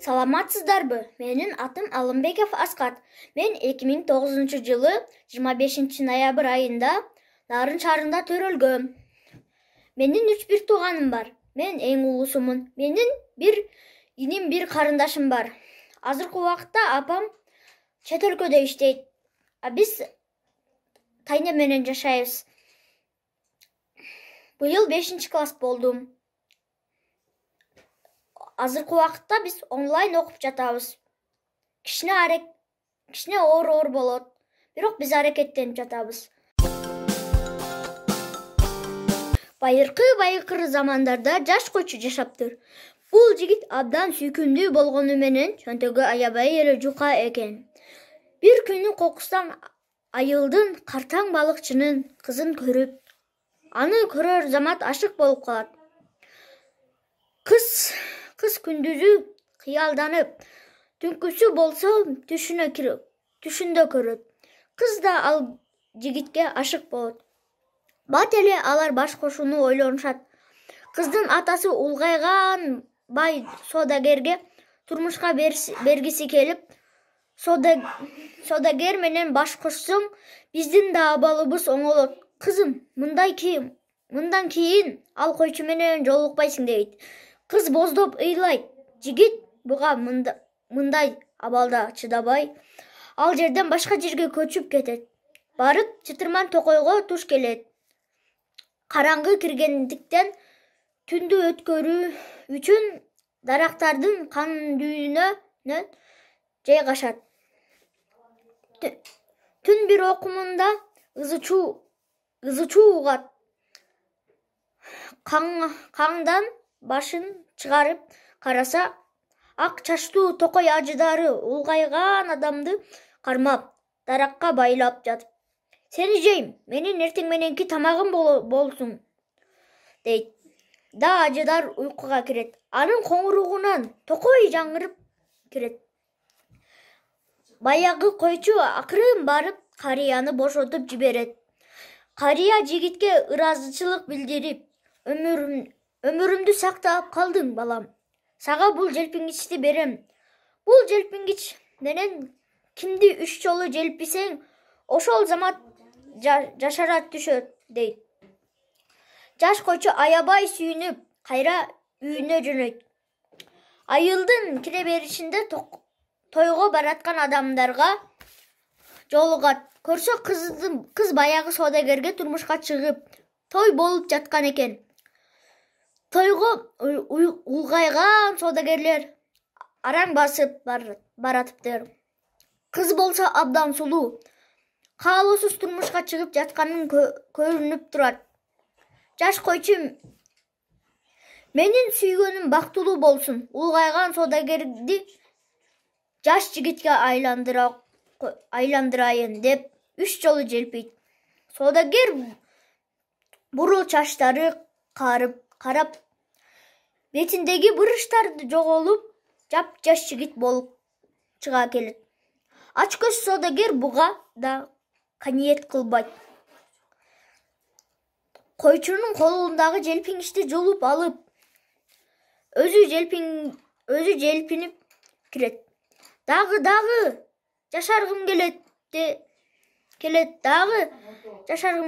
Саламатсыздарбы? Менин атым Алымбеков Аскат. Мен 2009-жылы 25 ноябрь айында Нарын шаарында төрөлгөм. Менин 3 тууганым бар. Мен эң улуусумун. Менин бир иним, бир карындашым бар. Азыркы убакытта апам чет өлкөдө иштейт. Биз тайне менен жашайбыз. Быйыл 5-класс болдум. Азыркы убакытта биз онлайн окуп жатабыз. Кичине оор болот. Бирок биз аракеттенип жатабыз. Байыркы замандарда жаш койчу жашаптыр. Бул жигит абдан сүйкүмдүү болгону менен чөнтөгү аябай эле жука экен. Бир күнү кокустан айылдын картаң балыкчынын кызын көрүп, аны көрөр замат ашык болуп калат. Кыз күндүзү кыялданып, түнкүсү болсо түшүндө көрөт. Кыз да ал жигитке ашык болот. Бат эле алар баш кошууну ойлонушат. Кыздын атасы улгайган бай соодагерге турмушка бергиси келип, соодагер менен баш кошсоң, биздин да абалыбыз оңолот. Кызым, мындан кийин ал койчу менен жолукпайсың дейт. Кыз боздоп ыйлайт. Жигит буга мындай абалда чыдабай, ал жерден башка жерге көчүп кетет. Барып чытырман токойго туш келет. Караңгы киргендиктен түндү өткөрүү үчүн дарактардын кандүүнө жайгашат. Түн бир окумунда ызы чуу угат. Каңдан башын чыгарып караса, ак чачтуу токой ажыдары улгайган адамды кармап, даракка байлап жатып. Сени жейм, менин эртең мененки тамагым болсун, дейт. Да ажыдар уйкуга кирет. Анын коңуругунан токой жаңырып кирет. Баягы койчу акырын барып карыяны бошотуп жиберет. Карыя жигитке ыраазычылык билдирип, өмүрүмдү сактап калдың, балам. Сага бул желпингичти берем. Бул желпингич менен кимди 3 жолу желписең, ошол замат жашара түшөт, дейт. Жаш койчу аябай сүйүнүп, кайра үйүнө жөнөйт. Айылдын кире беришинде тойго бараткан адамдарга жолугат. Көрсө кыз баягы соодагерге турмушка чыгып, той болуп жаткан экен. Тойго улгайган соодагерлер араң басып баратыптыр. Кыз болсо абдан сулуу, каалоосуз турмушка чыгып жатканын көрүнүп турат. Жаш койчу менин сүйгөнүм бактылуу болсун, улгайган соодагерди жаш жигитке айландырайын деп 3 жолу желпийт. Соодагер бурул чачтары карап, бетиндеги буручтары жоголуп, жап-жаш жигит болуп чыга келет. Ач көз соодагер буга да каниет кылбайт. Койчунун колундагы желпингичти жулуп алып, өзү желпинип кирет. Дагы жашаргым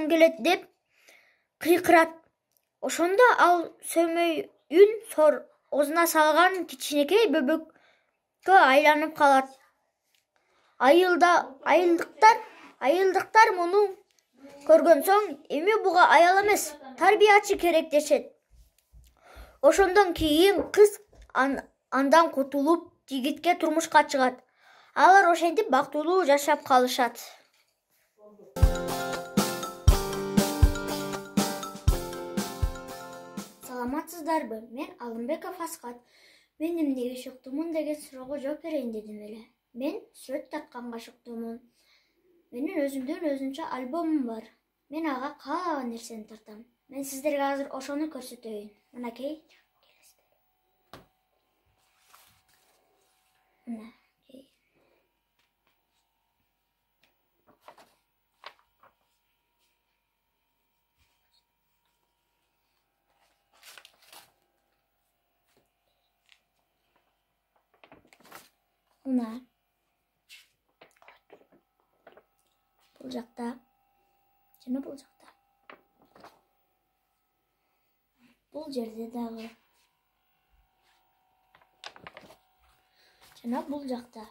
келет деп кыйкырат. Ошондо ал сөмөйүн оозуна салган кичинекей бөбөккө айланып калат. Айылдыктар муну көргөн соң, эми буга аял эмес, тарбиячы керек дешет. Ошондон кийин кыз андан кутулуп, жигитке турмушка чыгат. Алар ошентип бактылуу жашап калышат. Саламатсыздарбы? Мен Алымбеков Аскат. Мен эмнеге шыктымын деген суроого жооп берейин дедим эле. Мен сүрөт тартканга шыктымын. Менин өзүмдүн өзүнчө альбомум бар. Мен ага каалаган нерсени тартам. Мен сиздерге азыр ошону көрсөтөйүн. Мынакей. Mına. Bul jakta. Jana bul jakta. Bul jerde dagı. Jana bul jakta.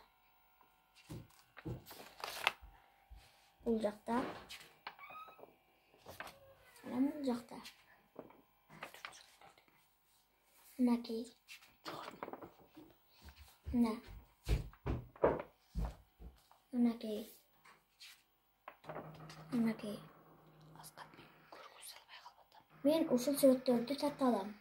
Bul jakta. Jana bul jakta. Minakey. Mına. Minakey. Minakey. Men ушул сүрөттөрдү тарта алам.